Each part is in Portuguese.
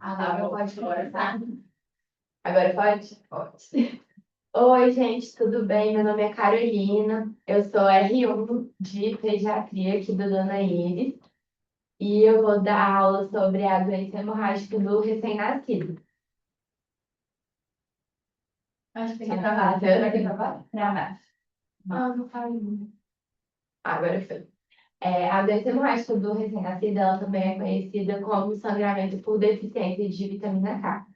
Agora pode começar. Agora pode? Pode. Oi, gente, tudo bem? Meu nome é Carolina, eu sou R1 de pediatria aqui do Dona Iris e eu vou dar aula sobre a doença hemorrágica do recém-nascido. Acho que tem que travar. Será que travar? Travar. Não faz. Agora foi. A doença hemorrágica do recém-nascido, ela também é conhecida como sangramento por deficiência de vitamina K.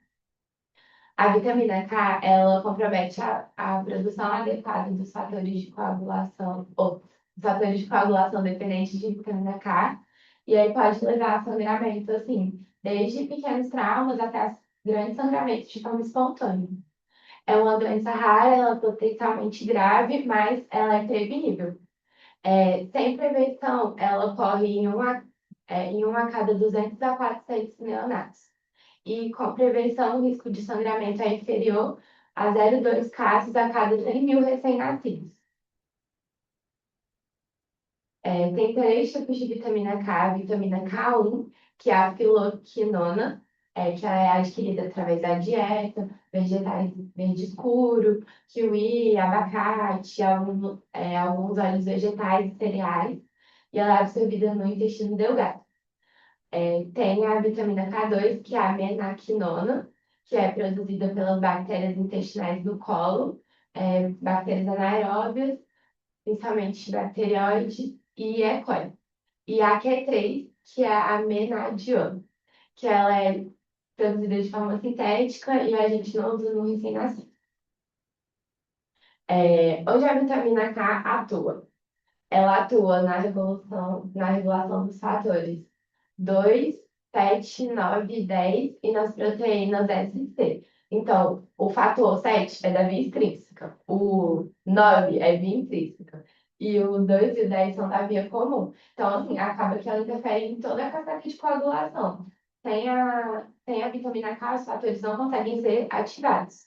A vitamina K, ela compromete a produção adequada dos fatores de coagulação, ou dos fatores de coagulação dependentes de vitamina K, e aí pode levar a sangramento, assim, desde pequenos traumas até grandes sangramentos de forma espontânea. É uma doença rara, ela é potencialmente grave, mas ela é prevenível. Sem prevenção, ela ocorre em uma a cada 200 a 400 neonatos. E com prevenção, o risco de sangramento é inferior a 0,2 casos a cada 100 mil recém-nascidos. Tem três tipos de vitamina K: a vitamina K1, que é a filoquinona, que ela é adquirida através da dieta, vegetais verde escuro, kiwi, abacate, alguns óleos vegetais e cereais, e ela é absorvida no intestino delgado. Tem a vitamina K2, que é a menaquinona, que é produzida pelas bactérias intestinais do colo, bactérias anaeróbias, principalmente bacterióides e E. coli. E a Q3, que é a menadiona, que ela é produzida de forma sintética e a gente não usa no recém-nascido. Onde a vitamina K atua? Ela atua na regulação dos fatores 2, 7, 9, 10 e nas proteínas S e C. Então, o fator 7 é da via extrínseca, o 9 é via intrínseca e o 2 e o 10 são da via comum. Então, assim, acaba que ela interfere em toda a cascata de coagulação. Sem a vitamina K, os fatores não conseguem ser ativados.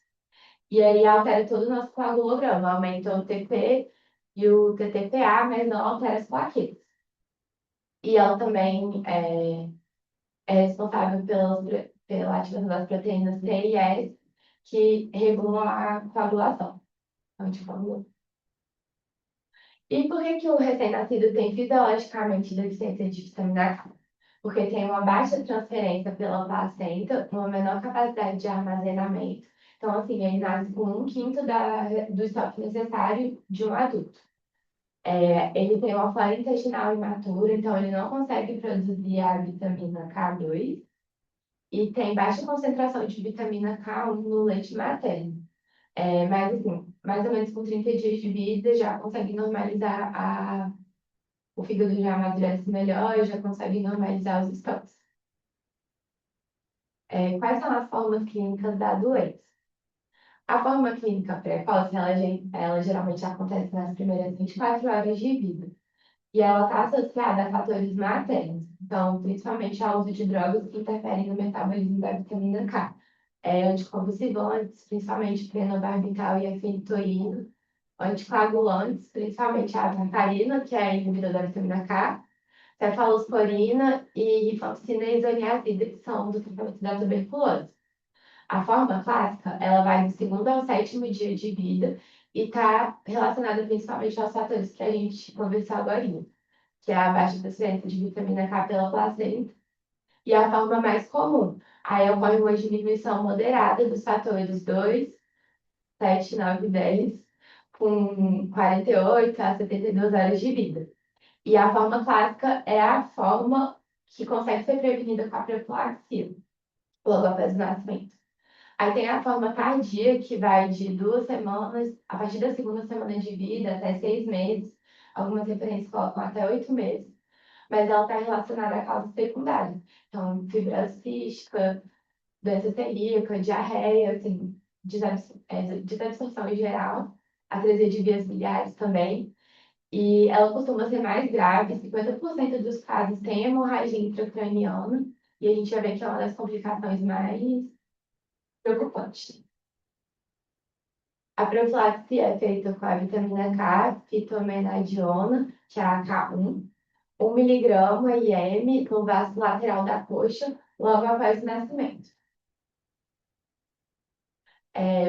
E aí altera todo o nosso coagulograma, aumenta o TP e o TTPA, mas não altera as plaquetas. E ela também é responsável pela ativação das proteínas C e S, que regulam a coagulação. Anticoagulação. E por que o recém-nascido tem fisiologicamente deficiência de vitamina K? Porque tem uma baixa transferência pela placenta, uma menor capacidade de armazenamento. Então, assim, ele nasce com 1/5 do estoque necessário de um adulto. Ele tem uma flora intestinal imatura, então ele não consegue produzir a vitamina K2 e tem baixa concentração de vitamina K1 no leite materno. Mas, assim, mais ou menos com 30 dias de vida já consegue normalizar o fígado já amadurece melhor, já consegue normalizar os estoques. Quais são as formas clínicas da doença? A forma clínica precoce, ela geralmente acontece nas primeiras 24 horas de vida. E ela está associada a fatores maternos, então, principalmente ao uso de drogas que interferem no metabolismo da vitamina K. Anticonvulsivantes, principalmente fenobarbital e a fenitoína, anticoagulantes, principalmente a varfarina, que é inibidor da vitamina K, cefalosporina e rifampicina e isoniazida, que são do tratamento da tuberculose. A forma clássica, ela vai do segundo ao sétimo dia de vida e está relacionada principalmente aos fatores que a gente conversou agora, que é a baixa transferência de vitamina K pela placenta, e a forma mais comum. Aí ocorre uma diminuição moderada dos fatores 2, 7, 9 e 10, com 48 a 72 horas de vida. E a forma clássica é a forma que consegue ser prevenida com a profilaxia, logo após o nascimento. Aí tem a forma tardia, que vai de 2 semanas, a partir da segunda semana de vida, até 6 meses. Algumas referências colocam até 8 meses. Mas ela está relacionada a causas secundárias. Então, fibrose cística, doença celíaca, diarreia, assim, desabsorção em geral, atresia de vias biliares também. E ela costuma ser mais grave, 50% dos casos tem hemorragia intracraniana, e a gente já vê que é uma das complicações mais preocupantes. A profilaxia é feita com a vitamina K, fitomenadiona, que é a K1, 1 miligrama IM no vaso lateral da coxa, logo após o nascimento.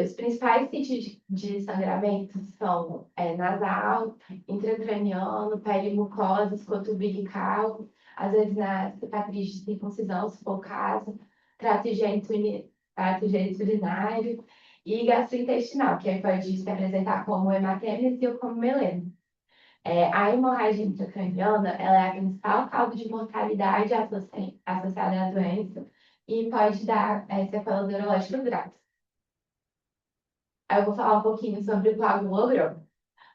Os principais sítios de sangramento são nasal, intracraniano, pele mucosa, escoto umbilical, às vezes na cicatriz de circuncisão, se for o caso, trato geniturinário e gastrointestinal, que aí pode se apresentar como hematêmese ou como melena. A hemorragia intracraniana, ela é a principal causa de mortalidade associada à doença e pode dar sequelas neurológicas graves. Aí eu vou falar um pouquinho sobre o coagulograma.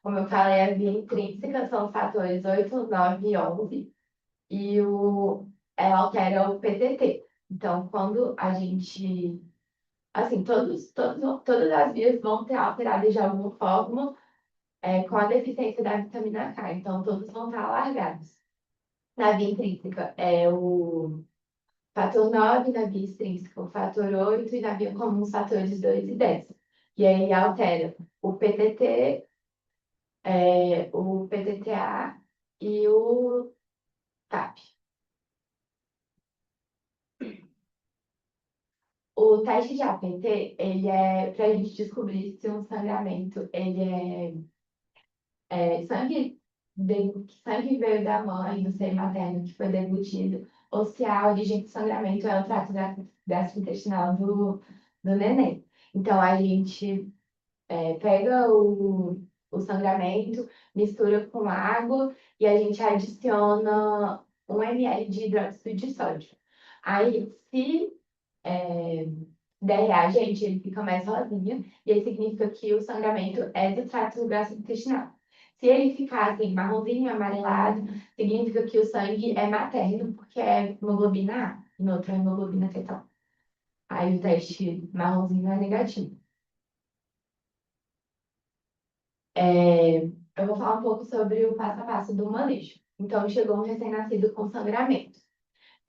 Como eu falei, a via intrínseca são os fatores 8, 9 e 11, e altera o PTT. Então, quando a gente. Assim, todas as vias vão ter alteradas de alguma forma com a deficiência da vitamina K. Então, todos vão estar alargados. Na via intrínseca é o fator 9, na via extrínseca o fator 8 e na via comum os fatores 2 e 10. E aí altera o PTT, o PTTA e o TAP. O teste de APT, ele é para a gente descobrir se um sangramento, ele sangue, sangue veio da mãe, do seio materno, que foi deglutido, ou se a origem do sangramento é o trato gastrointestinal do neném. Então, a gente pega o sangramento, mistura com água e a gente adiciona 1 ml de hidróxido de sódio. Aí, se é, der reagente, ele fica mais rosinha, e aí significa que o sangramento é do trato gastrointestinal. Se ele ficar assim, marronzinho, amarelado, significa que o sangue é materno, porque é hemoglobina A, e no outro é hemoglobina fetal. Aí o teste marronzinho é negativo. Eu vou falar um pouco sobre o passo a passo do manejo. Então, chegou um recém-nascido com sangramento.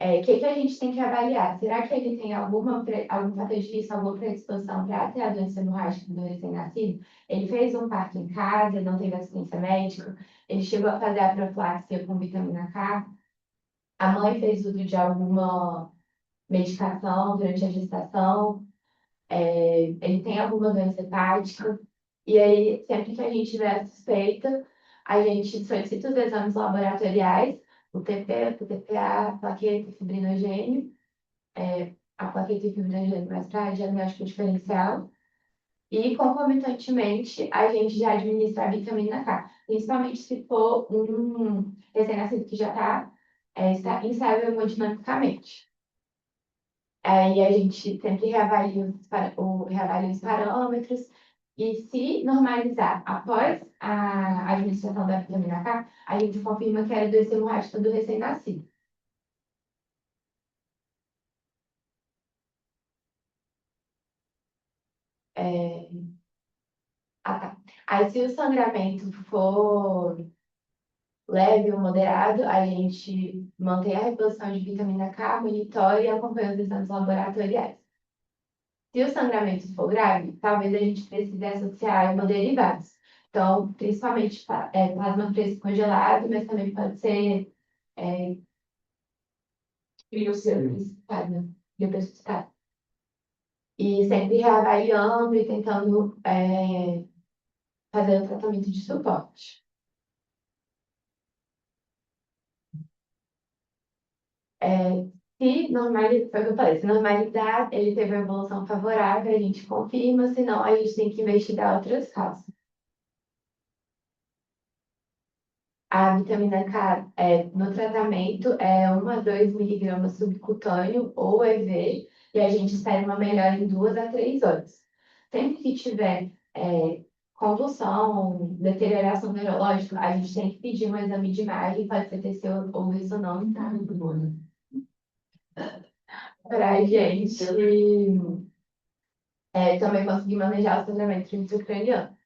O que a gente tem que avaliar? Será que ele tem algum fator de risco, alguma predisposição para ter a doença hemorrágica do recém-nascido? Ele fez um parto em casa, não teve assistência médica, ele chegou a fazer a profilaxia com vitamina K, a mãe fez uso de alguma medicação durante a gestação, ele tem alguma doença hepática, e aí, sempre que a gente tiver a suspeita, a gente solicita os exames laboratoriais, o TP, o TPA, plaqueta, fibrinogênio, a plaqueta e fibrinogênio mais para diagnóstico diferencial, e concomitantemente a gente já administra a vitamina K, principalmente se for um recém-nascido que já está instável hemodinamicamente. Aí a gente sempre reavalia os parâmetros e se normalizar após a administração da vitamina K, a gente confirma que era doença hemorrágica do recém-nascido. É, tá. Aí se o sangramento for leve ou moderado, a gente mantém a reposição de vitamina K, monitora e acompanha os exames laboratoriais. Se o sangramento for grave, talvez a gente precise associar hemoderivados. Então, principalmente plasma fresco congelado, mas também pode ser é, crioprecipitado, né? Crioprecipitado. E sempre reavaliando e tentando fazer o tratamento de suporte. É, se normalizar, foi o que eu falei, se normalizar, ele teve uma evolução favorável, a gente confirma, senão a gente tem que investigar outras causas. A vitamina K no tratamento é 1 a 2 miligramas subcutâneo ou EV, e a gente espera uma melhora em 2 a 3 horas. Sempre que tiver convulsão, deterioração neurológica, a gente tem que pedir um exame de imagem, pode ser TC ou ressonância, para a gente também conseguir manejar o sangramento intracraniano.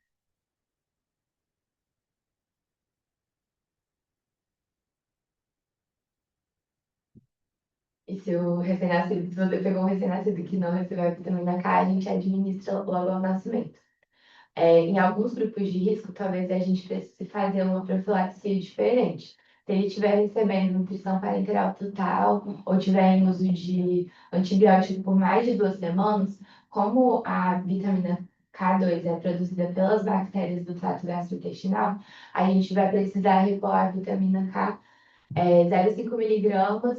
E se o recém-nascido, se você pegou um recém-nascido que não recebeu a vitamina K, a gente administra logo ao nascimento. Em alguns grupos de risco, talvez a gente precise fazer uma profilaxia diferente. Se ele estiver recebendo nutrição parenteral total ou tiver em uso de antibiótico por mais de 2 semanas, como a vitamina K2 é produzida pelas bactérias do trato gastrointestinal, a gente vai precisar repor a vitamina K 0,5 miligramas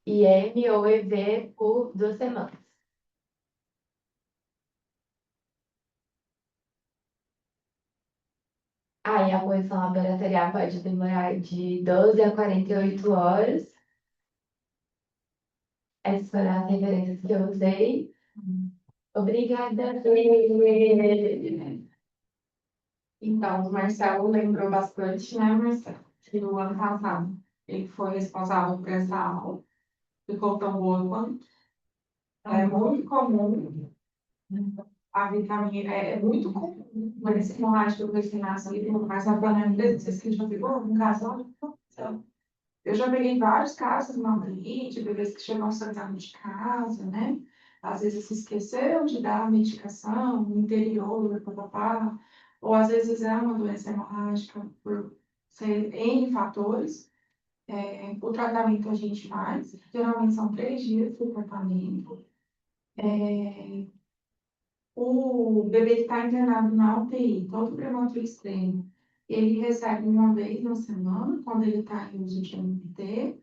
IM ou EV por 2 semanas. Aí a posição laboratorial pode demorar de 12 a 48 horas. Essas foram as referências que eu usei. Obrigada. Então, o Marcelo lembrou bastante, né, Marcelo? Que no ano passado ele foi responsável por essa aula. Ficou tão boa quanto. É muito comum a vitamina, é muito comum, mas esse hemorrágico do intestinaço ali, mas a panela, você se já pegou um caso? Eu já peguei vários casos de maltrite, bebês que chegam sangrando de casa, né? Às vezes se esqueceu de dar a medicação no interior, papapá, ou às vezes é uma doença hemorrágica por ser N fatores. O tratamento a gente faz, geralmente são 3 dias de tratamento. O bebê que está internado na UTI, todo prematuro extremo, ele recebe uma vez na semana, quando ele está em uso de MT,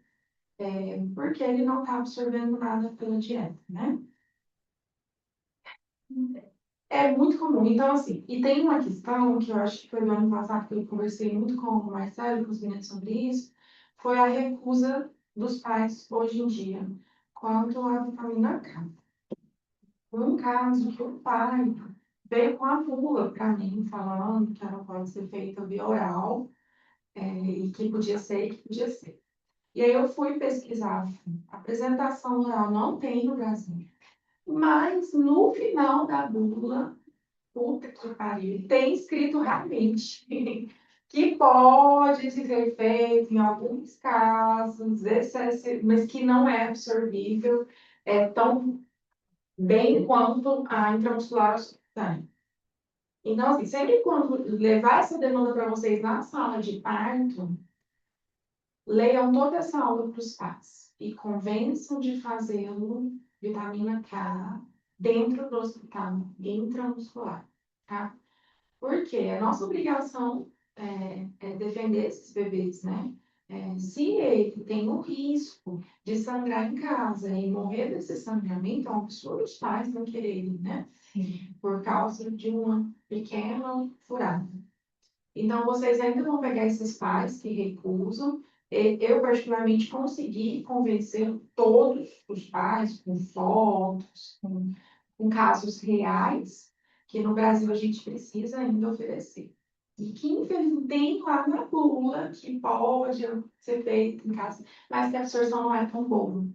porque ele não está absorvendo nada pela dieta, né? É muito comum. Então, assim, e tem uma questão que eu acho que foi do ano passado que eu conversei muito com o Marcelo e com os meninos sobre isso, foi a recusa dos pais hoje em dia quanto à vitamina K. Foi um caso que o pai veio com a bula para mim, falando que ela pode ser feita via oral, e que podia ser, e que podia ser. E aí eu fui pesquisar. A apresentação oral não tem no Brasil. Mas no final da bula, puta que pariu, tem escrito realmente que pode ser feito em alguns casos, mas que não é absorvível tão bem quanto a intramuscular subcutânea. Então, assim, sempre quando levar essa demanda para vocês na sala de parto, leiam toda essa aula para os pais e convençam de fazê-lo vitamina K dentro do hospital intramuscular, tá? Porque a nossa obrigação é defender esses bebês, né? Se ele tem o risco de sangrar em casa e morrer desse sangramento, é um absurdo os pais não quererem, né? Sim. Por causa de uma pequena furada. Então, vocês ainda vão pegar esses pais que recusam. Eu, particularmente, consegui convencer todos os pais com fotos, com casos reais, que no Brasil a gente precisa ainda oferecer. E que, infelizmente, tem lá na bula que pode ser feito em casa, mas que a absorção não é tão boa.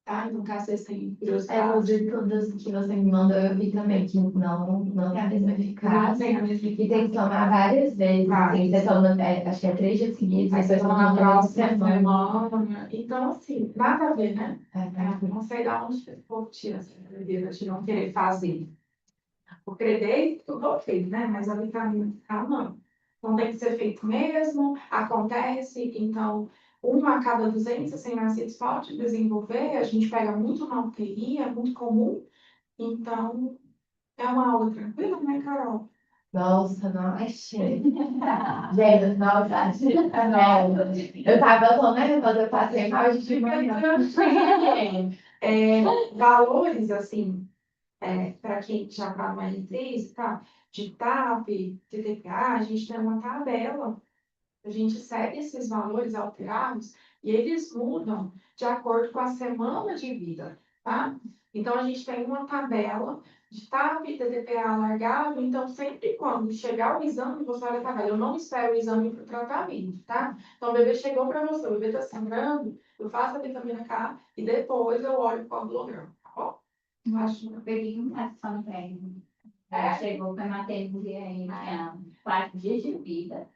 Tá? Então, caso vocês tenham curiosidade. Os estudos que você me mandou, eu vi também que não tem a mesma eficácia. Tem a mesma E tem que tomar várias vezes. Assim, você toma, acho que é 3 dias seguidos, Aí você depois toma na toma próxima semana. semana. Então, assim, nada a ver, né? É, Não sei de onde o povo tira essa doideira de não querer fazer. O crédito, tudo ok, né? Mas a vitamina K, não. Então, tem que ser feito mesmo, acontece. Então, uma a cada 200 recém-nascidos pode desenvolver. A gente pega muito na UTI, é muito comum. Então, é uma aula tranquila, né, Carol? Nossa, não achei. Gente, nossa, eu tava tão nervosa, eu passei mal de manhã. Valores, assim, para quem já está no L3, tá? De TAP, TTPA, a gente tem uma tabela. A gente segue esses valores alterados e eles mudam de acordo com a semana de vida, tá? Então, a gente tem uma tabela de TAP, TTPA alargado. Então, sempre quando chegar o exame, você olha a tabela. Eu não espero o exame para o tratamento, tá? Então, o bebê chegou para você, o bebê está sangrando, eu faço a vitamina K e depois eu olho o coagulograma, tá bom? Eu acho que eu peguei um ração para ele. Ela chegou com hematologia aí, tinha 4 dias de vida.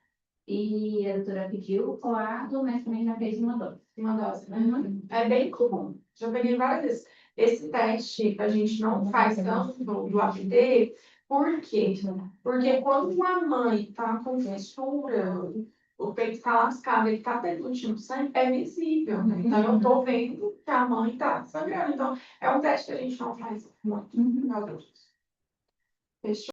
E a doutora pediu o coágulo, mas também já fez uma dose. Uma dose, né? É bem comum. Já peguei várias vezes. Esse teste a gente não faz tanto do APT, por quê? Porque quando uma mãe está com fissura, o peito está lascado, ele está percutindo sangue, é visível, né? Então eu estou vendo que a mãe está sangrando. Então é um teste que a gente não faz muito, por causa disso. Fechou?